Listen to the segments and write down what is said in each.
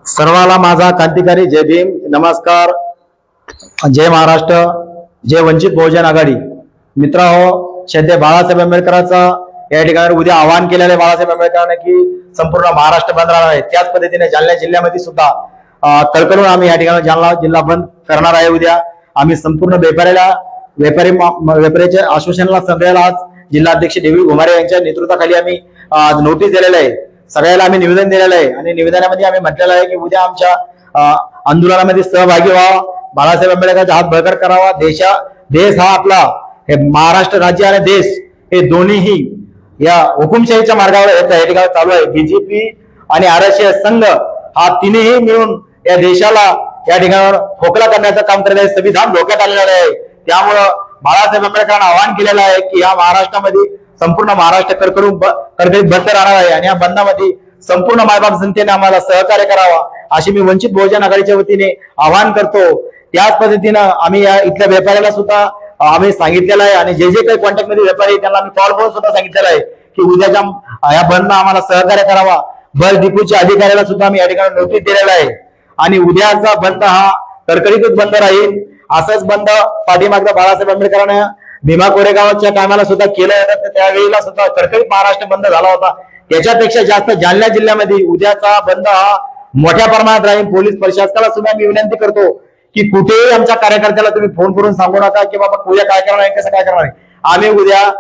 सर्वाला माझा क्रांतिकारी जय भीम, नमस्कार, जय महाराष्ट्र, जय वंचित बहुजन आघाडी. मित्रांनो, श्रद्धेय बाळासाहेब आंबेडकरांचा या ठिकाणी उद्या आवाहन केलेलं आहे बाळासाहेब आंबेडकरांनी की संपूर्ण महाराष्ट्र बंद राहणार आहे. त्याच पद्धतीने जालना जिल्ह्यामध्ये सुद्धा कळकळून आम्ही या ठिकाणी जालना जिल्हा बंद करणार आहे. उद्या आम्ही संपूर्ण व्यापाऱ्याच्या आश्वासनाला सगळ्याला आज जिल्हाध्यक्ष देवी घुमारे यांच्या नेतृत्वाखाली आम्ही नोटीस दिलेलं आहे. सगळ्याला आम्ही निवेदन दिलेलं आहे आणि निवेदनामध्ये आम्ही म्हटलेलं आहे की उद्या आमच्या आंदोलनामध्ये सहभागी व्हावा, बाळासाहेब आंबेडकरांचा हात बळकट करावा. देश हा आपला, हे महाराष्ट्र राज्य आणि देश हे दोन्हीही या हुकुमशाहीच्या मार्गावर या ठिकाणी चालू आहे. बीजेपी आणि आरक्षण संघ हा तिन्ही मिळून या देशाला या ठिकाणावर खोकला करण्याचं काम करत आहे. संविधान धोक्यात आलेलं आहे. त्यामुळं बाळासाहेब आंबेडकरांना आवाहन केलेलं आहे की या महाराष्ट्रामध्ये संपूर्ण महाराष्ट्र कडकडीत बंद राहणार आहे आणि या बंदामध्ये संपूर्ण मायबाप जनतेने आम्हाला सहकार्य करावा अशी मी वंचित बहुजन आघाडीच्या वतीने आवाहन करतो. त्याच पद्धतीनं आम्ही या इथल्या व्यापाऱ्याला सुद्धा आम्ही सांगितलेलं आहे आणि जे काही कॉन्टॅक्ट मध्ये व्यापारी त्यांना आम्ही कॉल करून सुद्धा सांगितलेलं आहे की उद्याच्या या बंद आम्हाला सहकार्य करावा. बस डिपोच्या अधिकाऱ्याला सुद्धा आम्ही या ठिकाणी नोटीस दिलेला आहे आणि उद्याचा बंद हा कडकडीतच बंद राहील. असंच बंद पाठीमागचा बाळासाहेब आंबेडकरांना भीमा कोरेगावच्या टायमाला सुद्धा केलं होतं, त्यावेळेला सुद्धा कडकडीत महाराष्ट्र बंद झाला होता. त्याच्यापेक्षा जास्त जालना जिल्ह्यामध्ये उद्याचा बंद हा मोठ्या प्रमाणात राहील. पोलीस प्रशासनाला सुद्धा मी विनंती करतो की कुठेही आमच्या कार्यकर्त्याला तुम्ही फोन करून सांगू नका की बाबा उद्या काय करणार आहे, कसं काय करणार आहे. आम्ही उद्या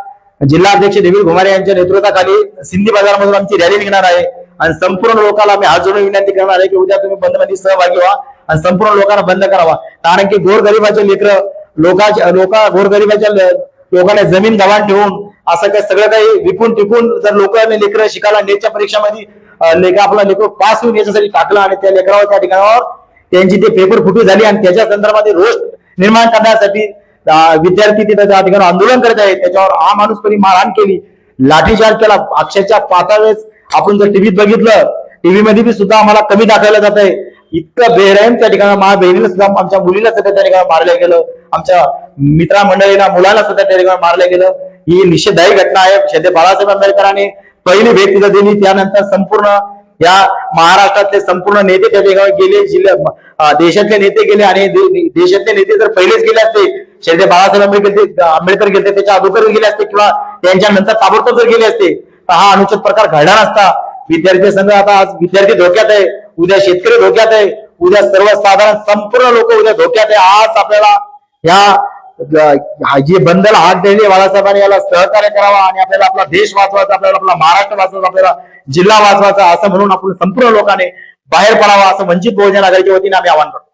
जिल्हाध्यक्ष देवी घुमारे यांच्या नेतृत्वाखाली सिंधी बाजारमधून आमची रॅली निघणार आहे आणि संपूर्ण लोकांना आम्ही हात जोडून विनंती करणार आहे की उद्या तुम्ही बंद मध्ये सहभागी व्हा आणि संपूर्ण लोकांना बंद करावा. कारण की गोरगरिबाचे लेकरं गोरगरिबाच्या लोकांना जमीन गव्हाण ठेवून असं काही सगळं काही विकून टिकून जर लोकांनी लेकरं शिकायला नेटच्या परीक्षामध्ये आपला लेकर पास होऊन याच्यासाठी टाकलं आणि त्या लेकरावर त्या ठिकाणावर त्यांची ते पेपर फुटी झाली आणि त्याच्या संदर्भात रोष निर्माण करण्यासाठी विद्यार्थी तिथे त्या ठिकाणी आंदोलन करत आहेत. त्याच्यावर हा माणूस कोणी मारहाण केली, लाठीचार्ज केला. अक्षरशः 5 वेळेस आपण जर टीव्हीत बघितलं, टीव्ही मध्ये सुद्धा आम्हाला कमी दाखवलं जात आहे. इतकं बेरहम त्या ठिकाणी माझ्या बहिणीला सुद्धा, आमच्या मुलीला सुद्धा त्या ठिकाणी मारलं गेलं, आमच्या मित्रमंडळीला मुलाला सुद्धा त्या ठिकाणी मारलं गेलं. ही निषेधाई घटना आहे. श्रद्धेय बाळासाहेब आंबेडकरांनी पहिली भेट तिथं दिली. त्यानंतर संपूर्ण या महाराष्ट्रातले संपूर्ण नेते त्या ठिकाणी गेले, देशातले नेते गेले आणि देशातले नेते जर पहिलेच गेले असते, श्रद्धेय बाळासाहेब आंबेडकर गेले त्याच्या अगोदर गेले असते किंवा त्यांच्या नंतर ताबडतोब जर गेले असते तर हा अनुचित प्रकार घडला नसता. विद्यार्थी संघ आता आज विद्यार्थी धोक्यात आहे, उद्या शेतकरी धोक्यात आहे, उद्या सर्वसाधारण संपूर्ण लोक उद्या धोक्यात आहे. आज आपल्याला या जे बंदला हात दिले बाळासाहेबांनी याला सहकार्य करावा आणि आपल्याला आपला देश वाचवायचा, आपल्याला आपला महाराष्ट्र वाचवायचा, आपल्याला जिल्हा वाचवायचा असं म्हणून आपण संपूर्ण लोकांनी बाहेर पडावा असं वंचित बहुजन आघाडीच्या वतीने आम्ही आवाहन करतो.